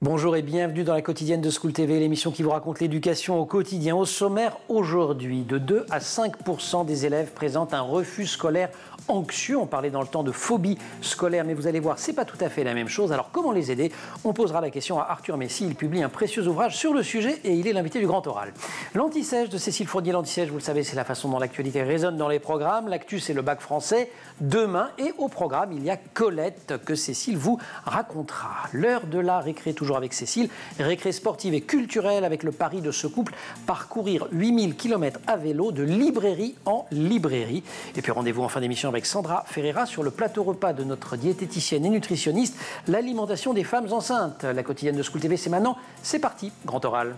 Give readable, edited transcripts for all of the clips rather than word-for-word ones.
Bonjour et bienvenue dans la quotidienne de School TV, l'émission qui vous raconte l'éducation au quotidien. Au sommaire aujourd'hui, de 2 à 5% des élèves présentent un refus scolaire anxieux. On parlait dans le temps de phobie scolaire, mais vous allez voir, c'est pas tout à fait la même chose. Alors comment les aider? On posera la question à Arthur Messy. Il publie un précieux ouvrage sur le sujet et il est l'invité du Grand Oral. L'Anti-Sèche de Cécile Fournier. L'Anti-Sèche, vous le savez, c'est la façon dont l'actualité résonne dans les programmes. L'actu, c'est le bac français demain. Et au programme, il y a Colette que Cécile vous racontera. L'heure de la récré, toujours avec Cécile. Récré sportive et culturelle avec le pari de ce couple. Parcourir 8000 km à vélo de librairie en librairie. Et puis rendez-vous en fin d'émission avec Sandra Ferreira sur le plateau repas de notre diététicienne et nutritionniste, l'alimentation des femmes enceintes. La quotidienne de School TV, c'est maintenant. C'est parti, Grand Oral.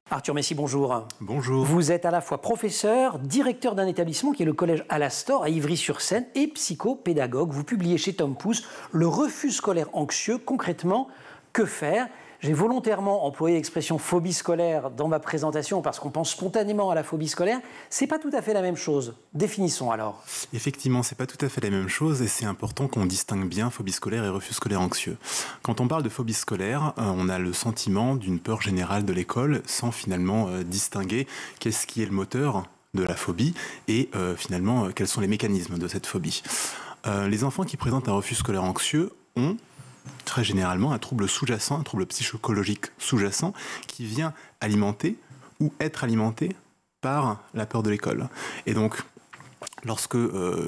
Arthur Messy, bonjour. Bonjour. Vous êtes à la fois professeur, directeur d'un établissement qui est le collège Alastor à Ivry-sur-Seine et psychopédagogue. Vous publiez chez Tom Pouce le refus scolaire anxieux. Concrètement, que faire? J'ai volontairement employé l'expression phobie scolaire dans ma présentation parce qu'on pense spontanément à la phobie scolaire. C'est pas tout à fait la même chose. Définissons alors. Effectivement, c'est pas tout à fait la même chose et c'est important qu'on distingue bien phobie scolaire et refus scolaire anxieux. Quand on parle de phobie scolaire, on a le sentiment d'une peur générale de l'école sans finalement distinguer qu'est-ce qui est le moteur de la phobie et finalement quels sont les mécanismes de cette phobie. Les enfants qui présentent un refus scolaire anxieux ont très généralement un trouble sous-jacent, un trouble psychologique sous-jacent qui vient alimenter ou être alimenté par la peur de l'école. Et donc, lorsque,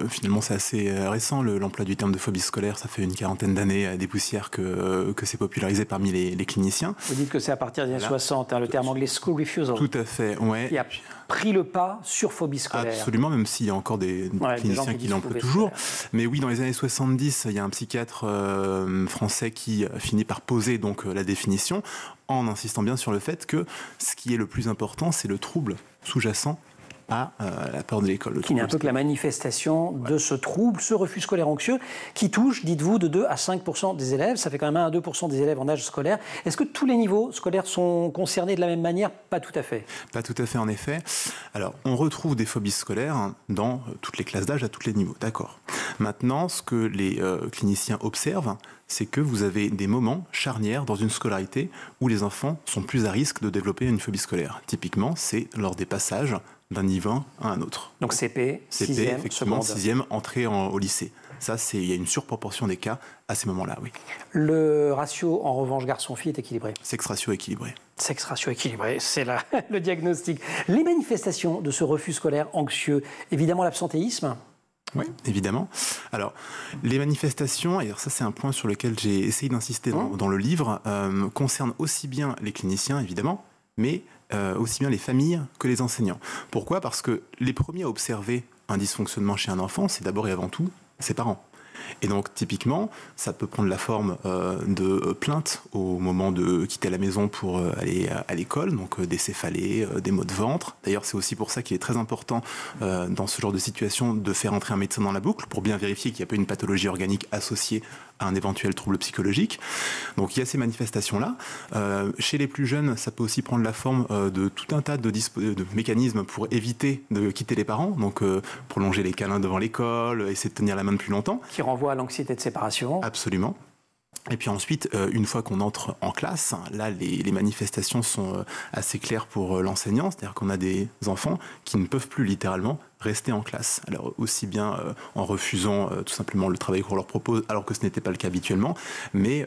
finalement c'est assez récent, l'emploi du terme de phobie scolaire, ça fait une quarantaine d'années des poussières que c'est popularisé parmi les cliniciens. Vous dites que c'est à partir des années 60, le terme anglais school refusal. Tout à fait, ouais. Qui a pris le pas sur phobie scolaire. Absolument, même s'il y a encore des cliniciens qui l'emploient toujours. Mais oui, dans les années 70, il y a un psychiatre français qui finit par poser donc la définition en insistant bien sur le fait que ce qui est le plus important, c'est le trouble sous-jacent à la peur de l'école. Qui n'est un peu que la manifestation de ce trouble, ce refus scolaire anxieux, qui touche, dites-vous, de 2 à 5% des élèves. Ça fait quand même 1 à 2% des élèves en âge scolaire. Est-ce que tous les niveaux scolaires sont concernés de la même manière? Pas tout à fait. Pas tout à fait, en effet. Alors, on retrouve des phobies scolaires dans toutes les classes d'âge, à tous les niveaux. D'accord. Maintenant, ce que les cliniciens observent, c'est que vous avez des moments charnières dans une scolarité où les enfants sont plus à risque de développer une phobie scolaire. Typiquement, c'est lors des passages d'un niveau à un autre. Donc CP, 6e, effectivement, seconde. 6e, entrée au lycée. Ça, il y a une surproportion des cas à ces moments-là, oui. Le ratio, en revanche, garçon-fille est équilibré. Sexe ratio équilibré. Sexe ratio équilibré, c'est là le diagnostic. Les manifestations de ce refus scolaire anxieux, évidemment l'absentéisme. Oui, évidemment. Alors, les manifestations, et ça c'est un point sur lequel j'ai essayé d'insister dans le livre, concernent aussi bien les cliniciens, évidemment, mais aussi bien les familles que les enseignants. Pourquoi? Parce que les premiers à observer un dysfonctionnement chez un enfant, c'est d'abord et avant tout ses parents. Et donc, typiquement, ça peut prendre la forme de plaintes au moment de quitter la maison pour aller à l'école, donc des céphalées, des maux de ventre. D'ailleurs, c'est aussi pour ça qu'il est très important dans ce genre de situation de faire entrer un médecin dans la boucle pour bien vérifier qu'il n'y a pas une pathologie organique associée à un éventuel trouble psychologique. Donc, il y a ces manifestations-là. Chez les plus jeunes, ça peut aussi prendre la forme de tout un tas de mécanismes pour éviter de quitter les parents, donc prolonger les câlins devant l'école, essayer de tenir la main plus longtemps. Qui renvoie à l'anxiété de séparation. Absolument. Et puis ensuite, une fois qu'on entre en classe, là, les manifestations sont assez claires pour l'enseignant. C'est-à-dire qu'on a des enfants qui ne peuvent plus littéralement rester en classe. Alors aussi bien en refusant tout simplement le travail qu'on leur propose, alors que ce n'était pas le cas habituellement, mais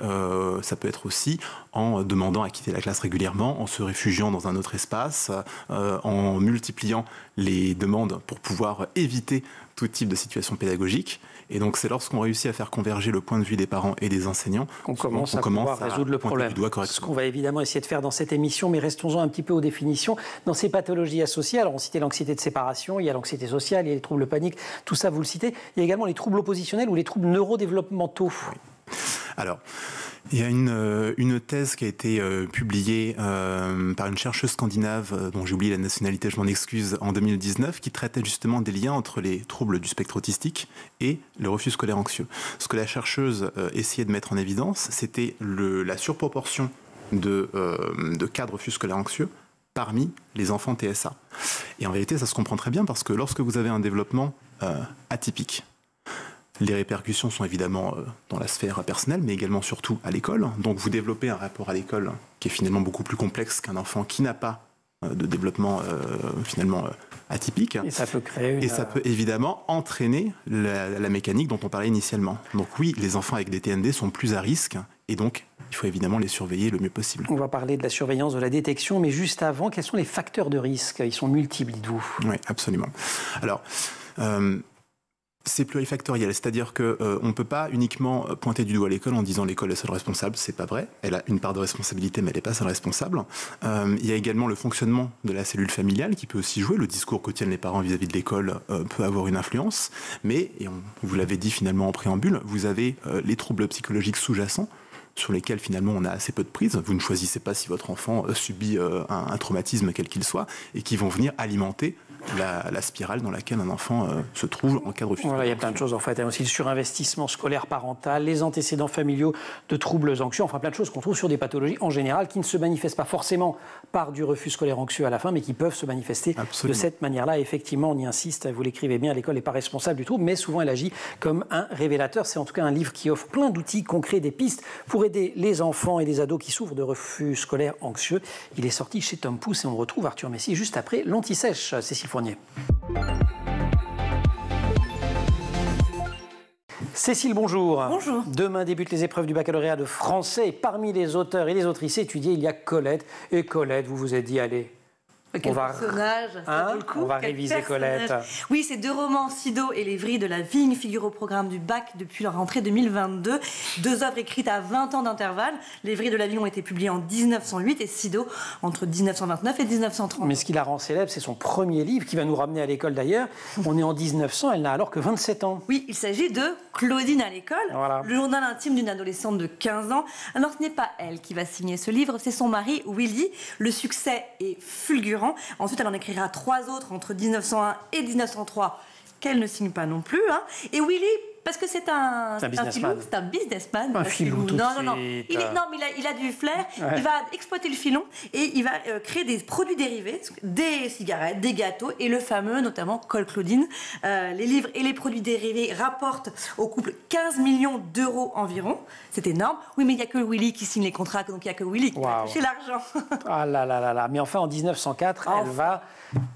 ça peut être aussi en demandant à quitter la classe régulièrement, en se réfugiant dans un autre espace, en multipliant les demandes pour pouvoir éviter tout type de situation pédagogique. Et donc c'est lorsqu'on réussit à faire converger le point de vue des parents et des enseignants qu'on commence à pouvoir résoudre le problème. Ce qu'on va évidemment essayer de faire dans cette émission, mais restons-en un petit peu aux définitions. Dans ces pathologies associées, alors on citait l'anxiété de séparation, il y a l'anxiété sociale, il y a les troubles paniques, tout ça vous le citez. Il y a également les troubles oppositionnels ou les troubles neurodéveloppementaux. Oui. Alors, il y a une thèse qui a été publiée par une chercheuse scandinave, dont j'ai oublié la nationalité, je m'en excuse, en 2019, qui traitait justement des liens entre les troubles du spectre autistique et le refus scolaire anxieux. Ce que la chercheuse essayait de mettre en évidence, c'était la surproportion de cas de refus scolaire anxieux parmi les enfants TSA. Et en vérité, ça se comprend très bien parce que lorsque vous avez un développement atypique, Les répercussions sont évidemment dans la sphère personnelle, mais également surtout à l'école. Donc vous développez un rapport à l'école qui est finalement beaucoup plus complexe qu'un enfant qui n'a pas de développement finalement atypique. Et ça peut créer Et ça peut évidemment entraîner la mécanique dont on parlait initialement. Donc oui, les enfants avec des TND sont plus à risque et donc il faut évidemment les surveiller le mieux possible. On va parler de la surveillance, de la détection, mais juste avant, quels sont les facteurs de risque? Ils sont multiples, dites-vous. Oui, absolument. Alors, c'est plurifactoriel, c'est-à-dire qu'on ne peut pas uniquement pointer du doigt l'école en disant l'école est seule responsable, c'est pas vrai. Elle a une part de responsabilité, mais elle n'est pas seule responsable. Il y a également le fonctionnement de la cellule familiale qui peut aussi jouer. Le discours que tiennent les parents vis-à-vis de l'école peut avoir une influence. Mais, vous l'avez dit finalement en préambule, vous avez les troubles psychologiques sous-jacents sur lesquels finalement on a assez peu de prise. Vous ne choisissez pas si votre enfant subit un traumatisme quel qu'il soit et qui vont venir alimenter la spirale dans laquelle un enfant se trouve en cas de refus. Voilà, il y a plein de choses en fait. Il y a aussi le surinvestissement scolaire parental, les antécédents familiaux de troubles anxieux, enfin plein de choses qu'on trouve sur des pathologies en général qui ne se manifestent pas forcément par du refus scolaire anxieux à la fin, mais qui peuvent se manifester de cette manière-là. Effectivement, on y insiste, vous l'écrivez bien, l'école n'est pas responsable du trouble, mais souvent elle agit comme un révélateur. C'est en tout cas un livre qui offre plein d'outils concrets, des pistes pour aider les enfants et les ados qui souffrent de refus scolaire anxieux. Il est sorti chez Tom Pouce et on retrouve Arthur Messi juste après l'Anti-Sèche. Cécile Fournier. Cécile, bonjour. Bonjour. Demain débutent les épreuves du baccalauréat de français. Et parmi les auteurs et les autrices étudiées, il y a Colette. Et Colette, vous vous êtes dit, allez, quel personnage, ça vaut le coup. On va réviser Colette. Oui, ces deux romans, Sido et Les Vrilles de la Vigne, figurent au programme du bac depuis la rentrée 2022. Deux œuvres écrites à 20 ans d'intervalle. Les Vrilles de la Vigne ont été publiées en 1908 et Sido entre 1929 et 1930. Mais ce qui la rend célèbre, c'est son premier livre, qui va nous ramener à l'école d'ailleurs. On est en 1900, elle n'a alors que 27 ans. Oui, il s'agit de Claudine à l'école, voilà. Le journal intime d'une adolescente de 15 ans. Alors ce n'est pas elle qui va signer ce livre, c'est son mari Willy. Le succès est fulgurant. Ensuite, elle en écrira 3 autres entre 1901 et 1903 qu'elle ne signe pas non plus. Et Willy, parce que c'est un businessman. Un filou, tout non. Il a du flair. Ouais. Il va exploiter le filon et il va créer des produits dérivés, des cigarettes, des gâteaux et le fameux, notamment Col Claudine. Les livres et les produits dérivés rapportent au couple 15 millions d'euros environ. C'est énorme. Oui, mais il n'y a que Willy qui signe les contrats, donc il n'y a que Willy qui va toucher l'argent. Ah là. Mais enfin, en 1904, elle va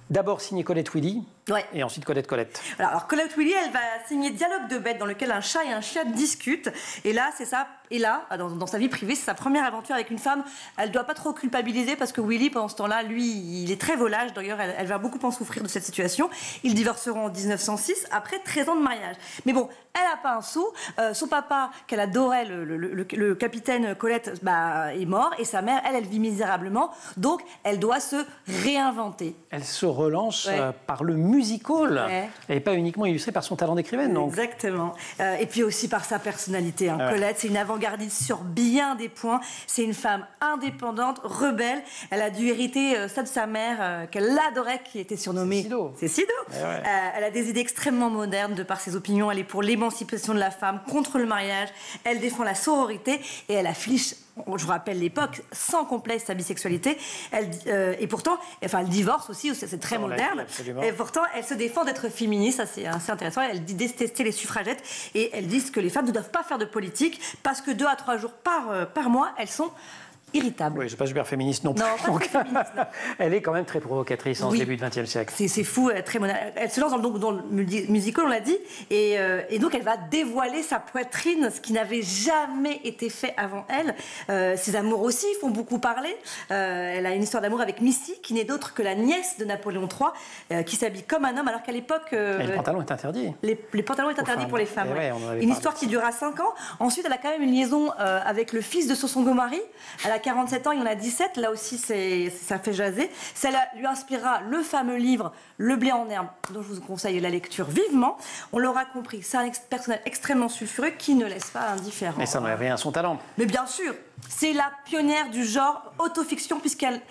d'abord signer Colette Willy. Ouais. Et ensuite Colette. Alors Colette Willy, elle va signer Dialogue de bêtes dans lequel un chat et un chien discutent. Et là, c'est ça. Et là, dans sa vie privée, c'est sa première aventure avec une femme. Elle ne doit pas trop culpabiliser parce que Willy, pendant ce temps-là, lui, il est très volage. D'ailleurs, elle va beaucoup en souffrir de cette situation. Ils divorceront en 1906 après 13 ans de mariage. Mais bon, elle n'a pas un sou. Son papa, qu'elle adorait, le capitaine Colette, est mort. Et sa mère, elle vit misérablement. Donc, elle doit se réinventer. Elle se relance par le musical. Ouais. Et pas uniquement illustrée par son talent d'écrivaine. Donc. Exactement. Et puis aussi par sa personnalité. Colette, c'est une avant-gardiste sur bien des points. C'est une femme indépendante, rebelle. Elle a dû hériter ça de sa mère, qu'elle adorait, qui était surnommée... C'est Sido. Elle a des idées extrêmement modernes de par ses opinions. Elle est pour l'émancipation de la femme, contre le mariage. Elle défend la sororité et elle affiche, je vous rappelle l'époque, sans complexe sa bisexualité. Et pourtant, elle divorce aussi, c'est très moderne. Et pourtant, elle se défend d'être féministe, ça c'est assez intéressant. Elle dit détester les suffragettes et elle dit que les femmes ne doivent pas faire de politique parce que 2 à 3 jours par mois, elles sont irritable. Oui, c'est pas super féministe non plus. Non, pas très féministe, non. Elle est quand même très provocatrice en ce début du XXe siècle. C'est fou, très moderne. Elle se lance dans le musical, on l'a dit, et donc elle va dévoiler sa poitrine, ce qui n'avait jamais été fait avant elle. Ses amours aussi font beaucoup parler. Elle a une histoire d'amour avec Missy, qui n'est d'autre que la nièce de Napoléon III, qui s'habille comme un homme, alors qu'à l'époque... le pantalon est interdit. Les pantalons sont interdits pour les femmes. Ouais, une histoire qui durera 5 ans. Ensuite, elle a quand même une liaison avec le fils de son mari. Elle a 47 ans, il en a 17. Là aussi, ça fait jaser. Ça lui inspirera le fameux livre Le blé en herbe, dont je vous conseille la lecture vivement. On l'aura compris, c'est un personnage extrêmement sulfureux qui ne laisse pas indifférent. Mais ça n'enlève rien à son talent. Mais bien sûr, C'est la pionnière du genre autofiction puisqu'elle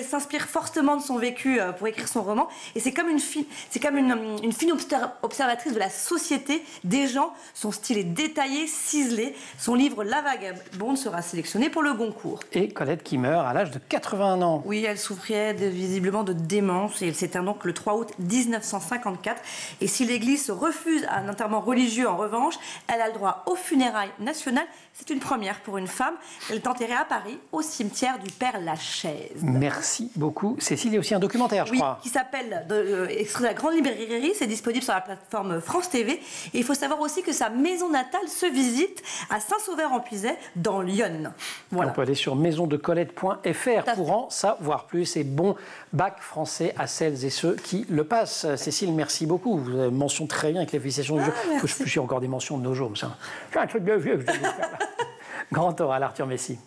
s'inspire fortement de son vécu pour écrire son roman. Et c'est comme une fine observatrice de la société, des gens. Son style est détaillé, ciselé. Son livre La Vagabonde sera sélectionné pour le Goncourt. Et Colette qui meurt à l'âge de 81 ans. Oui, elle souffrait visiblement de démence et elle s'éteint donc le 3 août 1954. Et si l'Église refuse un enterrement religieux, en revanche, elle a le droit aux funérailles nationales. C'est une première pour une femme. Elle est enterrée à Paris, au cimetière du Père Lachaise. Merci beaucoup. Cécile, il y a aussi un documentaire, je crois. Oui, qui s'appelle Extrait de la Grande Librairie. C'est disponible sur la plateforme France TV. Et il faut savoir aussi que sa maison natale se visite à Saint-Sauveur-en-Puisaye, dans l'Yonne. Voilà. On peut aller sur maisondecolette.fr pour en savoir plus. Et bon bac français à celles et ceux qui le passent. Cécile, merci beaucoup. Vous avez mention très bien avec les félicitations du jour. Que je suis encore des mentions de nos jours. C'est un truc de vieux que je vais vous faire. Grand oral, Arthur Messi.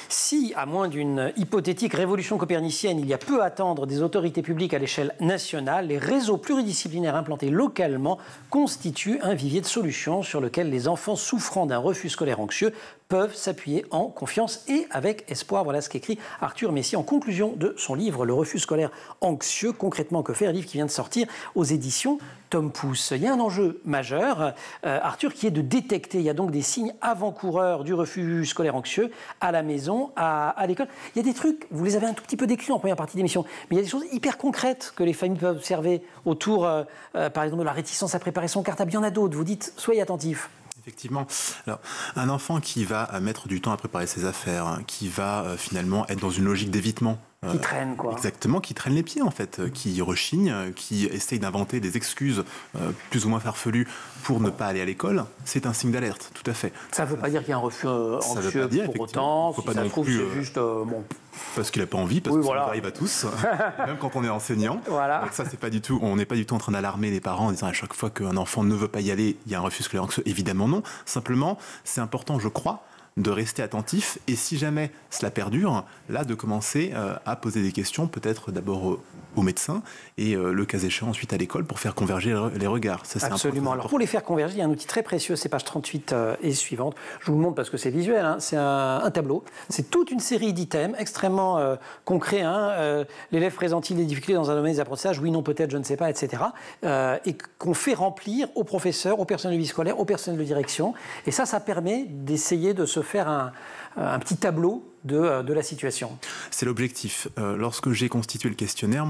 Si, à moins d'une hypothétique révolution copernicienne, il y a peu à attendre des autorités publiques à l'échelle nationale, les réseaux pluridisciplinaires implantés localement constituent un vivier de solutions sur lequel les enfants souffrant d'un refus scolaire anxieux peuvent s'appuyer en confiance et avec espoir. Voilà ce qu'écrit Arthur Messi en conclusion de son livre « Le refus scolaire anxieux, concrètement que faire ?», livre qui vient de sortir aux éditions Tom Pouce. Il y a un enjeu majeur, Arthur, qui est de détecter. Il y a donc des signes avant-coureurs du refus scolaire anxieux à la maison, à l'école. Il y a des trucs, vous les avez un tout petit peu décrits en première partie d'émission, mais il y a des choses hyper concrètes que les familles peuvent observer autour, par exemple, de la réticence à préparer son cartable. Il y en a d'autres. Vous dites, soyez attentifs. Effectivement. Alors, un enfant qui va mettre du temps à préparer ses affaires, qui va finalement être dans une logique d'évitement. Qui traîne, quoi. Exactement, qui traîne les pieds, en fait, qui rechigne, qui essaye d'inventer des excuses plus ou moins farfelues pour ne pas aller à l'école, c'est un signe d'alerte, tout à fait. Ça ne veut pas dire qu'il y a un refus anxieux pour autant. Faut si pas ça non trouve, plus, c'est juste... bon. Parce qu'il n'a pas envie, parce que ça nous arrive à tous, même quand on est enseignant. Voilà. Donc ça, c'est pas du tout, on n'est pas du tout en train d'alarmer les parents en disant à chaque fois qu'un enfant ne veut pas y aller, il y a un refus scolaire anxieux. Évidemment non. Simplement, c'est important, je crois, de rester attentif et si jamais cela perdure, là de commencer à poser des questions, peut-être d'abord aux médecins et le cas échéant ensuite à l'école pour faire converger les regards. Ça, c'est absolument. Alors pour les faire converger, il y a un outil très précieux, c'est page 38 et suivante. Je vous le montre parce que c'est visuel, hein. C'est un tableau. C'est toute une série d'items extrêmement concrets. Hein. L'élève présente-t-il des difficultés dans un domaine des apprentissages ? Oui, non, peut-être, je ne sais pas, etc. Et qu'on fait remplir aux professeurs, aux personnels de vie scolaire, aux personnels de direction. Et ça permet d'essayer de se faire un petit tableau de la situation. C'est l'objectif. Lorsque j'ai constitué le questionnaire,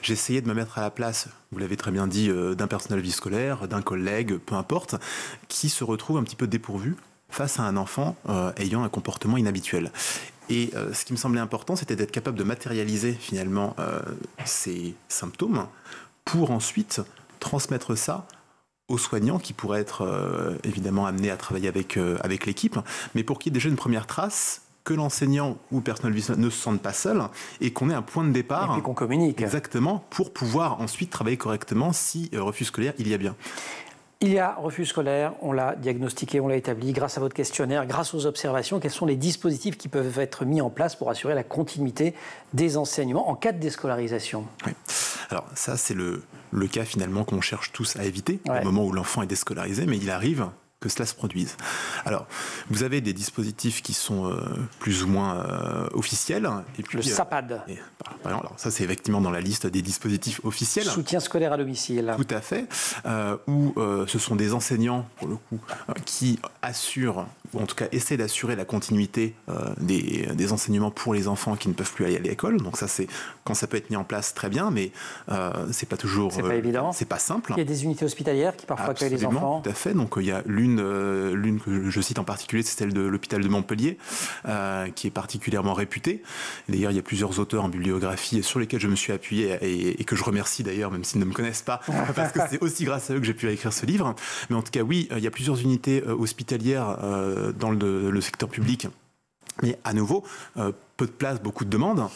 j'ai essayé de me mettre à la place, vous l'avez très bien dit, d'un personnel de vie scolaire, d'un collègue, peu importe, qui se retrouve un petit peu dépourvu face à un enfant ayant un comportement inhabituel. Et ce qui me semblait important, c'était d'être capable de matérialiser finalement ces symptômes pour ensuite transmettre ça aux soignants qui pourraient être évidemment amenés à travailler avec l'équipe, mais pour qu'il y ait déjà une première trace, que l'enseignant ou le personnel ne se sente pas seul et qu'on ait un point de départ. Et puis qu'on communique. Exactement, pour pouvoir ensuite travailler correctement si refus scolaire il y a bien. Il y a refus scolaire, on l'a diagnostiqué, on l'a établi grâce à votre questionnaire, grâce aux observations. Quels sont les dispositifs qui peuvent être mis en place pour assurer la continuité des enseignements en cas de déscolarisation ? Oui. Alors ça, c'est le cas finalement qu'on cherche tous à éviter au moment où l'enfant est déscolarisé, mais il arrive que cela se produise. Alors, vous avez des dispositifs qui sont plus ou moins officiels. Et puis, le SAPAD. Par exemple, alors ça, c'est effectivement dans la liste des dispositifs officiels. Soutien scolaire à domicile. Tout à fait. Où ce sont des enseignants, pour le coup, qui assurent, ou en tout cas essaient d'assurer la continuité des enseignements pour les enfants qui ne peuvent plus aller à l'école. Donc ça, c'est quand ça peut être mis en place, très bien, mais c'est pas toujours... C'est pas évident. C'est pas simple. Il y a des unités hospitalières qui parfois accueillent les enfants. Tout à fait. Donc il y a l'une que je cite en particulier, c'est celle de l'hôpital de Montpellier, qui est particulièrement réputée. D'ailleurs, il y a plusieurs auteurs en bibliographie sur lesquels je me suis appuyé et que je remercie d'ailleurs, même s'ils ne me connaissent pas, parce que c'est aussi grâce à eux que j'ai pu écrire ce livre. Mais en tout cas, oui, il y a plusieurs unités hospitalières dans le secteur public. Mais à nouveau, peu de place, beaucoup de demandes.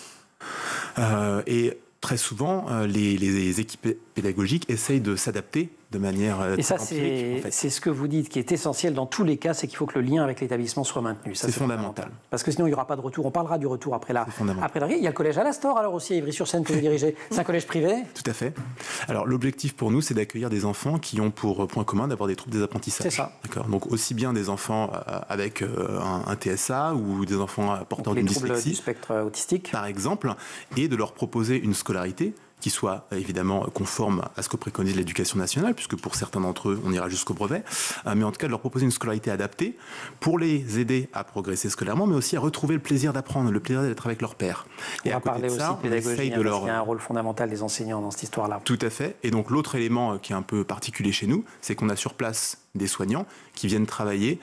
Et très souvent, les équipes pédagogiques essayent de s'adapter de manière et ça, c'est ce que vous dites qui est essentiel dans tous les cas, c'est qu'il faut que le lien avec l'établissement soit maintenu. C'est fondamental. Parce que sinon, il n'y aura pas de retour. On parlera du retour après la Il y a le collège Alastor, alors aussi, à Ivry-sur-Seine, que vous dirigez. C'est un collège privé? Tout à fait. Alors, l'objectif pour nous, c'est d'accueillir des enfants qui ont pour point commun d'avoir des troubles des apprentissages. C'est ça. D'accord. Donc, aussi bien des enfants avec un TSA ou des enfants porteurs d'une dyslexie. Les troubles du spectre autistique. Par exemple, et de leur proposer une scolarité qui soit évidemment conforme à ce que préconise l'éducation nationale, puisque pour certains d'entre eux, on ira jusqu'au brevet, mais en tout cas de leur proposer une scolarité adaptée pour les aider à progresser scolairement, mais aussi à retrouver le plaisir d'apprendre, le plaisir d'être avec leur père. Et à parler aussi de pédagogie, parce qu'il y a un rôle fondamental des enseignants dans cette histoire-là. Tout à fait. Et donc l'autre élément qui est un peu particulier chez nous, c'est qu'on a sur place des soignants qui viennent travailler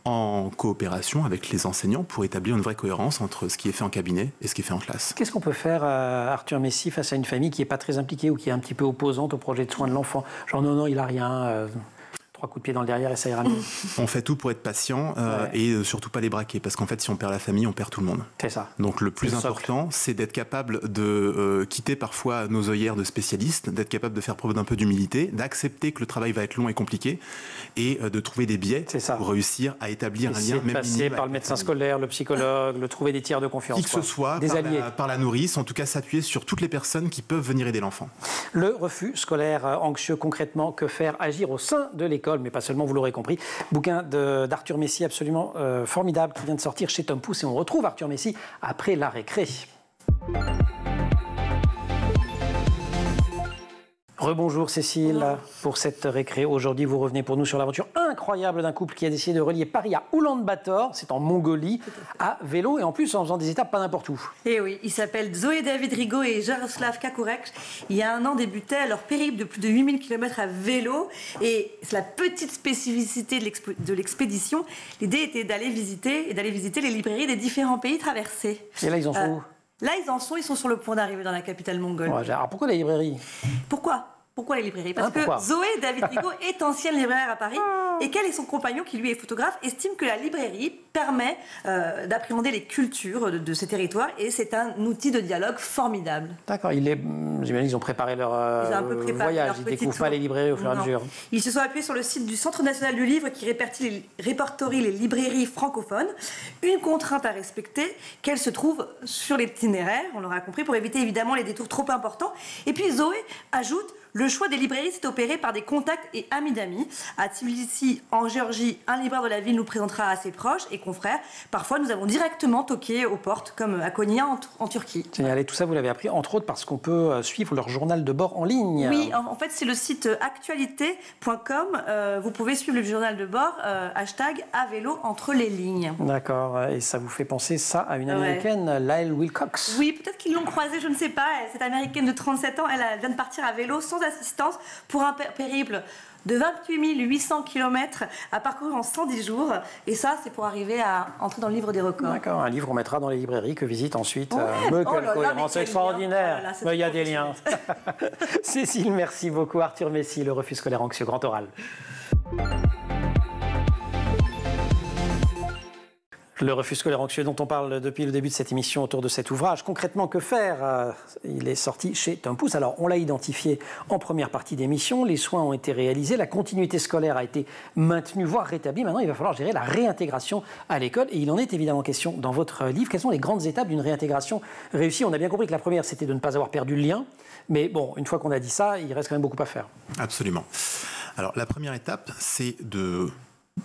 en coopération avec les enseignants pour établir une vraie cohérence entre ce qui est fait en cabinet et ce qui est fait en classe. Qu'est-ce qu'on peut faire, Arthur Messy, face à une famille qui n'est pas très impliquée ou qui est un petit peu opposante au projet de soins de l'enfant? Genre non, il n'a rien... 3 coups de pied dans le derrière et ça ira mieux. On fait tout pour être patient et surtout pas les braquer, parce qu'en fait, si on perd la famille, on perd tout le monde. C'est ça. Donc le plus important, c'est d'être capable de quitter parfois nos œillères de spécialistes, d'être capable de faire preuve d'un peu d'humilité, d'accepter que le travail va être long et compliqué et de trouver des biais pour réussir à établir un lien. Même passer par le médecin scolaire, le psychologue, le trouver des tiers de confiance. Qui que ce soit, des alliés. Par la nourrice, en tout cas s'appuyer sur toutes les personnes qui peuvent venir aider l'enfant. Le refus scolaire anxieux, concrètement, que faire? Agir au sein de l'école, mais pas seulement, vous l'aurez compris. Bouquin d'Arthur Messy absolument formidable qui vient de sortir chez Tom Pouce et on retrouve Arthur Messy après la récré. Rebonjour Cécile, pour cette récré. Aujourd'hui, vous revenez pour nous sur l'aventure incroyable d'un couple qui a décidé de relier Paris à Oulan-Bator, c'est en Mongolie, à vélo et en plus en faisant des étapes pas n'importe où. Et oui, ils s'appellent Zoé David Rigaud et Jaroslav Kakurek. Il y a un an débutait leur périple de plus de 8000 km à vélo et c'est la petite spécificité de l'expédition. L'idée était d'aller visiter les librairies des différents pays traversés. Et là, ils en sont où? Là, ils sont sur le point d'arriver dans la capitale mongole. Ouais, alors pourquoi les librairies? Pourquoi les librairies? Parce que Zoé David Rigaud est ancienne libraire à Paris et qu'elle et son compagnon, qui lui est photographe, estiment que la librairie permet d'appréhender les cultures de ces territoires et c'est un outil de dialogue formidable. D'accord, j'imagine qu'ils ont préparé leur voyage, ils ne découvrent pas les librairies au fur et à mesure. Ils se sont appuyés sur le site du Centre national du livre qui répertorie les librairies francophones. Une contrainte à respecter, qu'elles se trouvent sur l'itinéraire, on l'aura compris, pour éviter évidemment les détours trop importants. Et puis Zoé ajoute: le choix des librairies s'est opéré par des contacts et amis d'amis. À Tbilissi, en Géorgie, un libraire de la ville nous présentera à ses proches et confrères. Parfois, nous avons directement toqué aux portes, comme à Konya en Turquie. Génial. Et tout ça, vous l'avez appris, entre autres, parce qu'on peut suivre leur journal de bord en ligne. Oui, en fait, c'est le site actualité.com. Vous pouvez suivre le journal de bord, hashtag à vélo entre les lignes. D'accord. Et ça vous fait penser ça à une Américaine, Lyle Wilcox? Oui, peut-être qu'ils l'ont croisée, je ne sais pas. Cette Américaine de 37 ans, elle vient de partir à vélo sans assistance pour un périple de 28 800 km à parcourir en 110 jours. Et ça, c'est pour arriver à entrer dans le livre des records. D'accord, un livre qu'on mettra dans les librairies que visite ensuite. Quelle cohérence extraordinaire. Il y a des liens. Cécile, merci beaucoup. Arthur Messy, le refus scolaire anxieux, grand oral. Le refus scolaire anxieux dont on parle depuis le début de cette émission autour de cet ouvrage. Concrètement, que faire? Il est sorti chez Tom Pouce. Alors, on l'a identifié en première partie d'émission. Les soins ont été réalisés. La continuité scolaire a été maintenue, voire rétablie. Maintenant, il va falloir gérer la réintégration à l'école. Et il en est évidemment question dans votre livre. Quelles sont les grandes étapes d'une réintégration réussie? On a bien compris que la première, c'était de ne pas avoir perdu le lien. Mais bon, une fois qu'on a dit ça, il reste quand même beaucoup à faire. Absolument. Alors, la première étape, c'est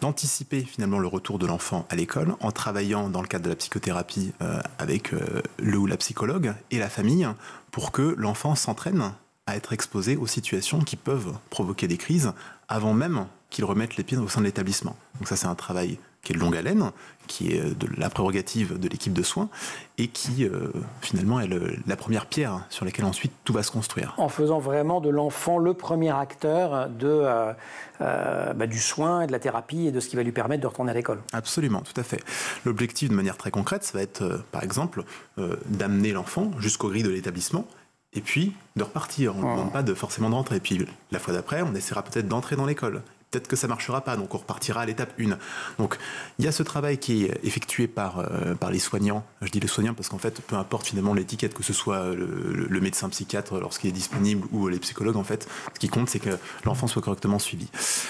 d'anticiper finalement le retour de l'enfant à l'école en travaillant dans le cadre de la psychothérapie avec le ou la psychologue et la famille pour que l'enfant s'entraîne à être exposé aux situations qui peuvent provoquer des crises avant même qu'il remette les pieds au sein de l'établissement. Donc ça, c'est un travail qui est de longue haleine, qui est de la prérogative de l'équipe de soins et qui finalement est la première pierre sur laquelle ensuite tout va se construire. En faisant vraiment de l'enfant le premier acteur du soin et de la thérapie et de ce qui va lui permettre de retourner à l'école. Absolument, tout à fait. L'objectif de manière très concrète, ça va être par exemple d'amener l'enfant jusqu'aux grilles de l'établissement et puis de repartir. On ne demande pas forcément de rentrer. Et puis la fois d'après, on essaiera peut-être d'entrer dans l'école. peut-être que ça ne marchera pas, donc on repartira à l'étape 1. Donc il y a ce travail qui est effectué par les soignants. Je dis les soignants parce qu'en fait, peu importe finalement l'étiquette, que ce soit le médecin psychiatre lorsqu'il est disponible ou les psychologues, en fait, ce qui compte, c'est que l'enfant soit correctement suivi.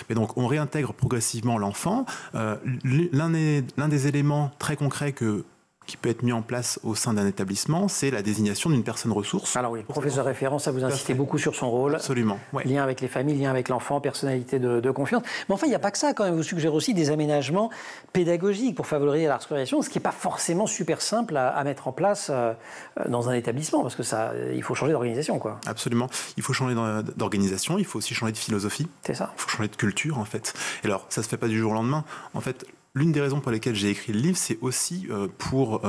Mais donc on réintègre progressivement l'enfant. L'un des éléments très concrets qui peut être mis en place au sein d'un établissement, c'est la désignation d'une personne ressource. Alors oui, professeur référent, ça vous insistez beaucoup sur son rôle. Absolument. Ouais. Lien avec les familles, lien avec l'enfant, personnalité de confiance. Mais enfin, il n'y a pas que ça quand même. Vous suggérez aussi des aménagements pédagogiques pour favoriser la scolarisation, ce qui n'est pas forcément super simple à mettre en place dans un établissement, parce que il faut changer d'organisation, quoi. Absolument. Il faut changer d'organisation, il faut aussi changer de philosophie. C'est ça. Il faut changer de culture, en fait. Et alors, ça ne se fait pas du jour au lendemain. En fait, l'une des raisons pour lesquelles j'ai écrit le livre, c'est aussi pour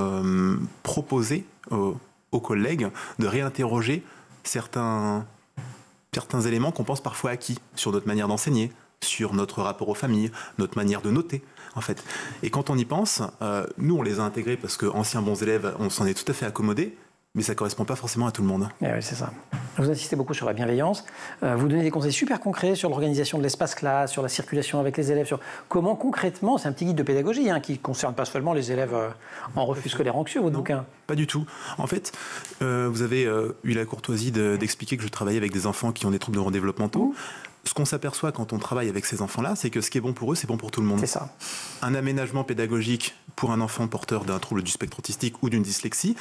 proposer aux collègues de réinterroger certains éléments qu'on pense parfois acquis sur notre manière d'enseigner, sur notre rapport aux familles, notre manière de noter, en fait. Et quand on y pense, nous, on les a intégrés parce qu'anciens bons élèves, on s'en est tout à fait accommodés, mais ça ne correspond pas forcément à tout le monde. Oui, c'est ça. Vous insistez beaucoup sur la bienveillance. Vous donnez des conseils super concrets sur l'organisation de l'espace classe, sur la circulation avec les élèves, sur comment concrètement, c'est un petit guide de pédagogie qui ne concerne pas seulement les élèves en refus scolaire anxieux, votre bouquin. Pas du tout. En fait, vous avez eu la courtoisie d'expliquer que je travaillais avec des enfants qui ont des troubles neurodéveloppementaux. Ce qu'on s'aperçoit quand on travaille avec ces enfants-là, c'est que ce qui est bon pour eux, c'est bon pour tout le monde. C'est ça. Un aménagement pédagogique pour un enfant porteur d'un trouble du spectre autistique ou d'une dyslexie,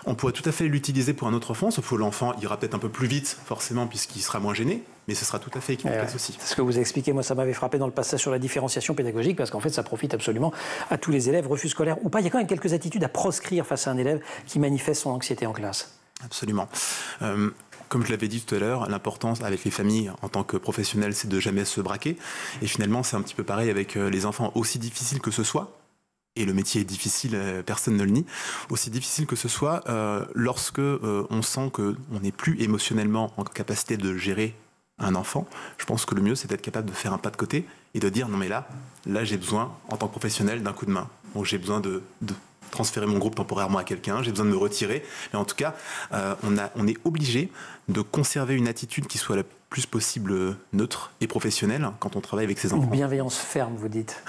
on pourrait tout à fait l'utiliser pour un autre enfant, sauf que l'enfant ira peut-être un peu plus vite, forcément, puisqu'il sera moins gêné, mais ce sera tout à fait efficace aussi. C'est ce que vous expliquez, moi ça m'avait frappé dans le passage sur la différenciation pédagogique, parce qu'en fait ça profite absolument à tous les élèves, refus scolaire ou pas. Il y a quand même quelques attitudes à proscrire face à un élève qui manifeste son anxiété en classe. Absolument. Comme je l'avais dit tout à l'heure, l'importance avec les familles en tant que professionnels, c'est de jamais se braquer. Et finalement, c'est un petit peu pareil avec les enfants, aussi difficile que ce soit. Et le métier est difficile, personne ne le nie. Aussi difficile que ce soit, lorsque on sent qu'on n'est plus émotionnellement en capacité de gérer un enfant, je pense que le mieux, c'est d'être capable de faire un pas de côté et de dire non mais là j'ai besoin, en tant que professionnel, d'un coup de main. Donc j'ai besoin de transférer mon groupe temporairement à quelqu'un, j'ai besoin de me retirer. Mais en tout cas, on est obligé de conserver une attitude qui soit la plus possible neutre et professionnelle quand on travaille avec ses enfants. Une bienveillance ferme, vous dites.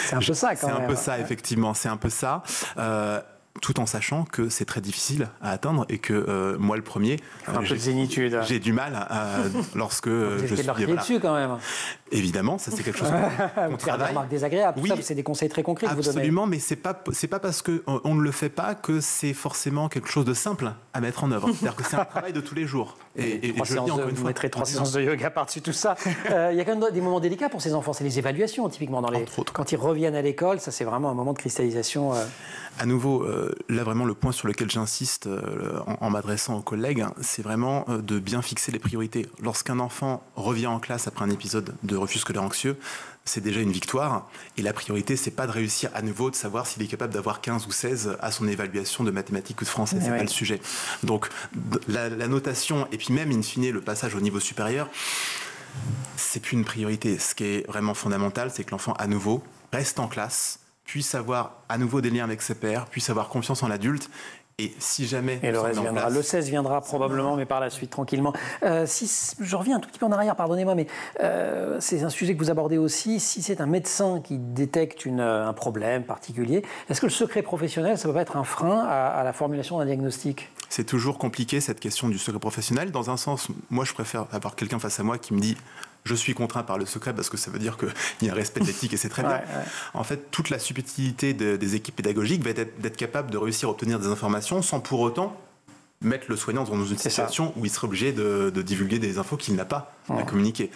C'est un peu ça quand même. C'est un peu ça, effectivement. C'est un peu ça. Tout en sachant que c'est très difficile à atteindre et que moi le premier, un peu de zénitude. J'ai du mal lorsque je suis leur crier dessus quand même. Évidemment, ça c'est quelque chose qu'on travaille. Des remarques désagréables. Oui, ça, c'est des conseils très concrets que vous donnez. Absolument, mais c'est pas parce que on ne le fait pas que c'est forcément quelque chose de simple à mettre en œuvre. C'est-à-dire que c'est un travail de tous les jours. Et je le dis encore une fois, vous mettrez 3 séances de yoga par-dessus tout ça. Il y a quand même des moments délicats pour ces enfants. C'est les évaluations typiquement quand ils reviennent à l'école. Ça c'est vraiment un moment de cristallisation. À nouveau, là vraiment le point sur lequel j'insiste en m'adressant aux collègues, c'est vraiment de bien fixer les priorités. Lorsqu'un enfant revient en classe après un épisode de refus scolaire anxieux, c'est déjà une victoire. Et la priorité, c'est pas de réussir à nouveau, de savoir s'il est capable d'avoir 15 ou 16 à son évaluation de mathématiques ou de français. C'est pas le sujet. Donc la notation et puis même in fine le passage au niveau supérieur, c'est plus une priorité. Ce qui est vraiment fondamental, c'est que l'enfant à nouveau reste en classe, puisse avoir à nouveau des liens avec ses pairs, puisse avoir confiance en l'adulte. Et si jamais... Et le reste viendra. Le 16 viendra probablement, mais par la suite, tranquillement. Si je reviens un tout petit peu en arrière, pardonnez-moi, mais c'est un sujet que vous abordez aussi. Si c'est un médecin qui détecte un problème particulier, est-ce que le secret professionnel, ça ne peut pas être un frein à la formulation d'un diagnostic ? C'est toujours compliqué, cette question du secret professionnel. Dans un sens, moi, je préfère avoir quelqu'un face à moi qui me dit... Je suis contraint par le secret parce que ça veut dire qu'il y a un respect de l'éthique et c'est très bien. En fait, toute la subtilité des équipes pédagogiques va être d'être capable de réussir à obtenir des informations sans pour autant mettre le soignant dans une situation où il serait obligé de divulguer des infos qu'il n'a pas à communiquer.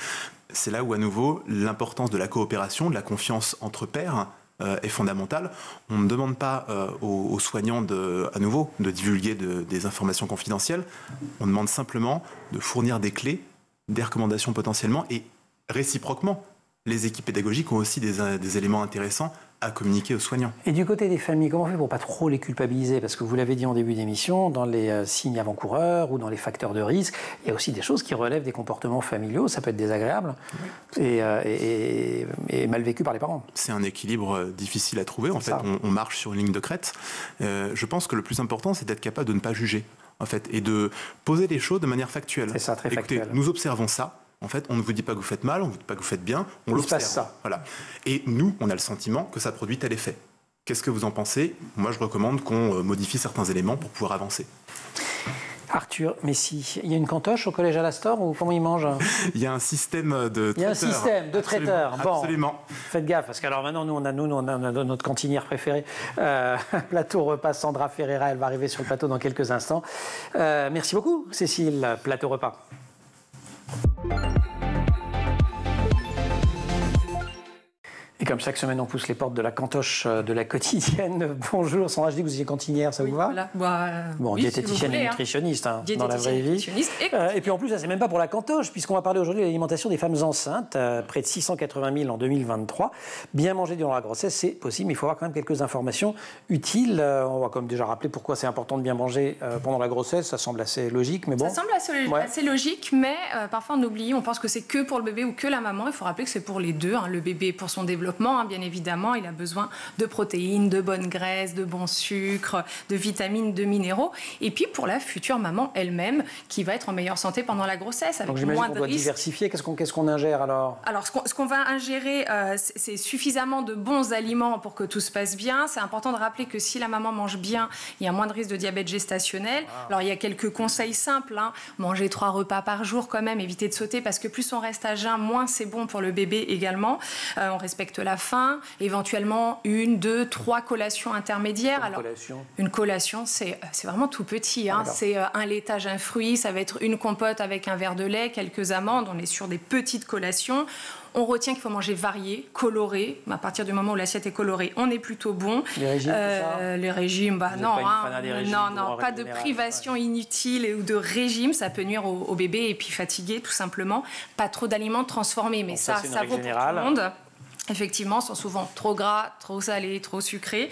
C'est là où, à nouveau, l'importance de la coopération, de la confiance entre pairs est fondamentale. On ne demande pas aux soignants, à nouveau, de divulguer des informations confidentielles. On demande simplement de fournir des clés, des recommandations potentiellement, et réciproquement, les équipes pédagogiques ont aussi des éléments intéressants à communiquer aux soignants. Et du côté des familles, comment on fait pour pas trop les culpabiliser ? Parce que vous l'avez dit en début d'émission, dans les signes avant-coureurs ou dans les facteurs de risque, il y a aussi des choses qui relèvent des comportements familiaux, ça peut être désagréable et mal vécu par les parents. C'est un équilibre difficile à trouver, en fait, on marche sur une ligne de crête. Je pense que le plus important, c'est d'être capable de ne pas juger. En fait, et de poser les choses de manière factuelle. C'est ça, très Écoutez, factuel. Nous observons ça, En fait, on ne vous dit pas que vous faites mal, on ne vous dit pas que vous faites bien, on l'observe. Ça. Voilà. Et nous, on a le sentiment que ça produit tel effet. Qu'est-ce que vous en pensez? Moi, je recommande qu'on modifie certains éléments pour pouvoir avancer. Arthur Messi, il y a une cantoche au collège Alastor ou comment ils mangent? Il y a un système de traiteurs. Il y a un système de traiteurs. Bon, absolument. Faites gaffe, parce qu'alors maintenant, nous, on a notre cantinière préférée. Plateau repas, Sandra Ferreira, elle va arriver sur le plateau dans quelques instants. Merci beaucoup, Cécile. Plateau repas. Et comme chaque semaine, on pousse les portes de la cantoche de la quotidienne. Bonjour, Sandra, je dis que vous étiez cantinière, ça vous va? Voilà. Bon, oui, diététicienne et nutritionniste dans la vraie vie. Et puis en plus, ça c'est même pas pour la cantoche, puisqu'on va parler aujourd'hui de l'alimentation des femmes enceintes, près de 680 000 en 2023. Bien manger durant la grossesse, c'est possible, mais il faut avoir quand même quelques informations utiles. On va comme déjà rappeler pourquoi c'est important de bien manger pendant la grossesse. Ça semble assez logique, mais bon. Ça semble assez logique, mais parfois on oublie, on pense que c'est que pour le bébé ou que la maman. Il faut rappeler que c'est pour les deux. Hein. Le bébé pour son développement, bien évidemment, il a besoin de protéines, de bonnes graisses, de bons sucres, de vitamines, de minéraux. Et puis pour la future maman elle-même, qui va être en meilleure santé pendant la grossesse, avec Donc j'imagine moins qu'on de doit risques. Diversifier. Qu'est-ce qu'on ingère alors? Alors ce qu'on va ingérer, c'est suffisamment de bons aliments pour que tout se passe bien. C'est important de rappeler que si la maman mange bien, il y a moins de risque de diabète gestationnel. Alors il y a quelques conseils simples. Hein. Manger 3 repas par jour quand même, éviter de sauter, parce que plus on reste à jeun, moins c'est bon pour le bébé également. On respecte la faim, éventuellement 1, 2, 3 collations intermédiaires. Alors, une collation, c'est vraiment tout petit. Hein. C'est un laitage, un fruit, ça va être une compote avec un verre de lait, quelques amandes. On est sur des petites collations. On retient qu'il faut manger varié, coloré. À partir du moment où l'assiette est colorée, on est plutôt bon. Les régimes, tout ça les régimes, non, pas de générale, privation inutile ou de régime. Ça peut nuire au bébé et puis fatiguer, tout simplement. Pas trop d'aliments transformés, mais ça vaut pour tout le monde. Effectivement, sont souvent trop gras, trop salés, trop sucrés.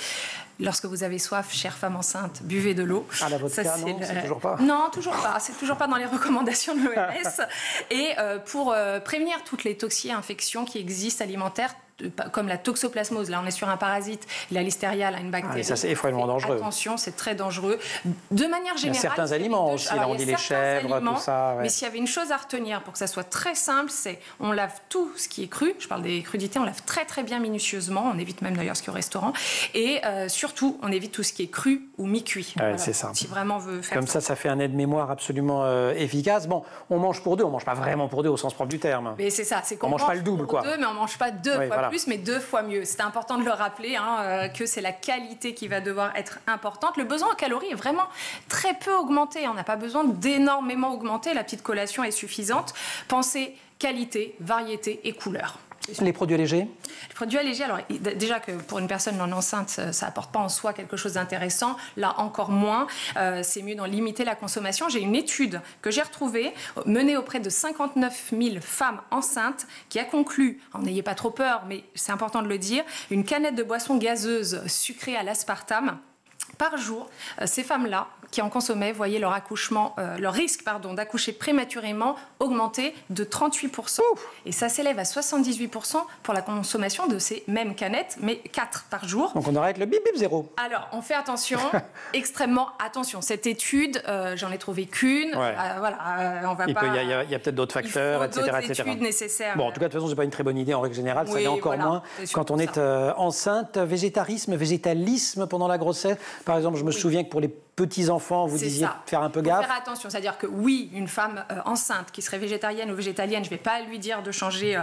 Lorsque vous avez soif, chère femme enceinte, buvez de l'eau. Ah, la vodka, non, c'est toujours pas? Non, toujours pas. C'est toujours pas dans les recommandations de l'OMS. Et pour prévenir toutes les toxi-infections qui existent alimentaires, comme la toxoplasmose, là on est sur un parasite, la listeria, là, une bactérie. Ça c'est effroyablement dangereux. Attention, c'est très dangereux. De manière générale, il y a certains aliments aussi, là on dit les chèvres, tout ça. Ouais. Mais s'il y avait une chose à retenir pour que ça soit très simple, c'est on lave tout ce qui est cru, je parle des crudités, on lave très très bien minutieusement, on évite même d'ailleurs ce qu'il y a au restaurant, et surtout on évite tout ce qui est cru ou mi-cuit. Ouais, voilà. C'est ça. Si vraiment on veut faire comme ça fait un aide-mémoire absolument efficace. Bon, on mange pour deux, on mange pas vraiment pour deux au sens propre du terme. Mais c'est ça, c'est qu'on mange pas le double, quoi. Deux, mais on mange pas deux fois plus, mais 2 fois mieux. C'est important de le rappeler, hein, que c'est la qualité qui va devoir être importante. Le besoin en calories est vraiment très peu augmenté. On n'a pas besoin d'énormément augmenter. La petite collation est suffisante. Pensez qualité, variété et couleur. Les produits allégés? Les produits allégés, alors déjà que pour une personne non enceinte, ça n'apporte pas en soi quelque chose d'intéressant. Là, encore moins. C'est mieux d'en limiter la consommation. J'ai une étude que j'ai retrouvée, menée auprès de 59 000 femmes enceintes, qui a conclu, n'ayez pas trop peur, mais c'est important de le dire, une canette de boisson gazeuse sucrée à l'aspartame par jour. Ces femmes-là, qui en consommaient, voyaient leur risque d'accoucher prématurément augmenter de 38%. Et ça s'élève à 78% pour la consommation de ces mêmes canettes, mais 4 par jour. Donc on arrête le bip bip zéro. Alors on fait attention, extrêmement attention. Cette étude, j'en ai trouvé qu'une. Ouais. On va pas. Il y a peut-être d'autres facteurs, etc. D'autres études nécessaires. Bon, en tout cas, de toute façon, c'est pas une très bonne idée en règle générale. Ça l'est encore moins quand on est enceinte. Végétarisme, végétalisme pendant la grossesse. Par exemple, je me souviens que pour les petits-enfants, vous disiez de faire un peu gaffe. Faire attention, c'est-à-dire que oui, une femme enceinte qui serait végétarienne ou végétalienne, je ne vais pas lui dire de changer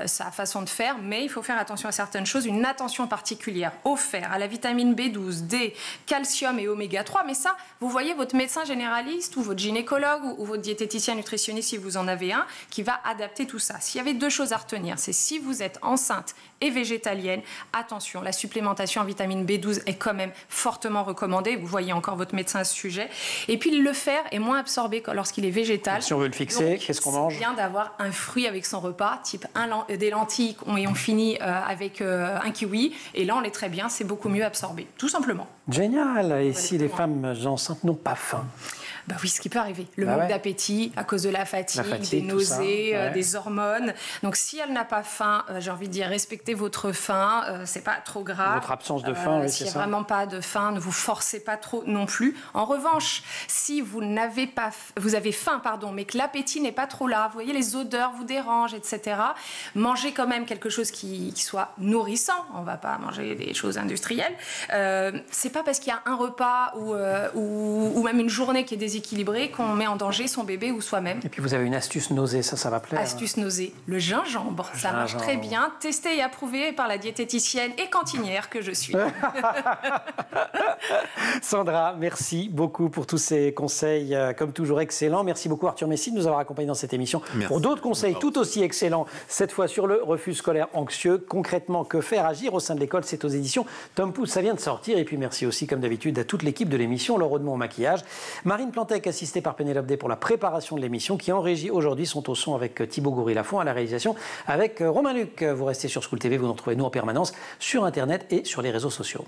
sa façon de faire, mais il faut faire attention à certaines choses, une attention particulière au fer, à la vitamine B12, D, calcium et oméga 3, mais ça, vous voyez votre médecin généraliste ou votre gynécologue ou votre diététicien nutritionniste, si vous en avez un, qui va adapter tout ça. S'il y avait 2 choses à retenir, c'est si vous êtes enceinte et végétalienne, attention, la supplémentation en vitamine B12 est quand même fortement recommandée, vous voyez encore votre médecin à ce sujet. Et puis le fer est moins absorbé que lorsqu'il est végétal. Si on veut le fixer, qu'est-ce qu'on mange? C'est bien d'avoir un fruit avec son repas, type des lentilles, et on finit avec un kiwi. Et là, on est très bien, c'est beaucoup mieux absorbé, tout simplement. Génial. Et si les femmes enceintes n'ont pas faim? Oui, ce qui peut arriver. Le manque d'appétit à cause de la fatigue des nausées, des hormones. Donc, si elle n'a pas faim, j'ai envie de dire, respectez votre faim. C'est pas trop grave. Votre absence de faim, s'il n'y a vraiment pas de faim, ne vous forcez pas trop non plus. En revanche, si vous avez faim, mais que l'appétit n'est pas trop là, vous voyez, les odeurs vous dérangent, etc. Mangez quand même quelque chose qui soit nourrissant. On ne va pas manger des choses industrielles. C'est pas parce qu'il y a un repas ou même une journée qui est déséquilibrée qu'on met en danger son bébé ou soi-même. Et puis vous avez une astuce nausée, ça va plaire. Astuce nausée, le gingembre. Ça marche très bien. Testé et approuvé par la diététicienne et cantinière que je suis. Sandra, merci beaucoup pour tous ces conseils, comme toujours excellents. Merci beaucoup Arthur Messi de nous avoir accompagnés dans cette émission. Pour d'autres conseils tout aussi excellents, cette fois sur le refus scolaire anxieux. Concrètement, que faire, agir au sein de l'école, c'est aux éditions Tom Pouce, ça vient de sortir. Et puis merci aussi, comme d'habitude, à toute l'équipe de l'émission, Laure Audemont au maquillage, Marine Plantec, assistée par Pénélope Day pour la préparation de l'émission, qui en régie aujourd'hui sont au son avec Thibaut Goury-Lafont, à la réalisation avec Romain Luc. Vous restez sur School TV, vous nous retrouvez nous en permanence sur Internet et sur les réseaux sociaux.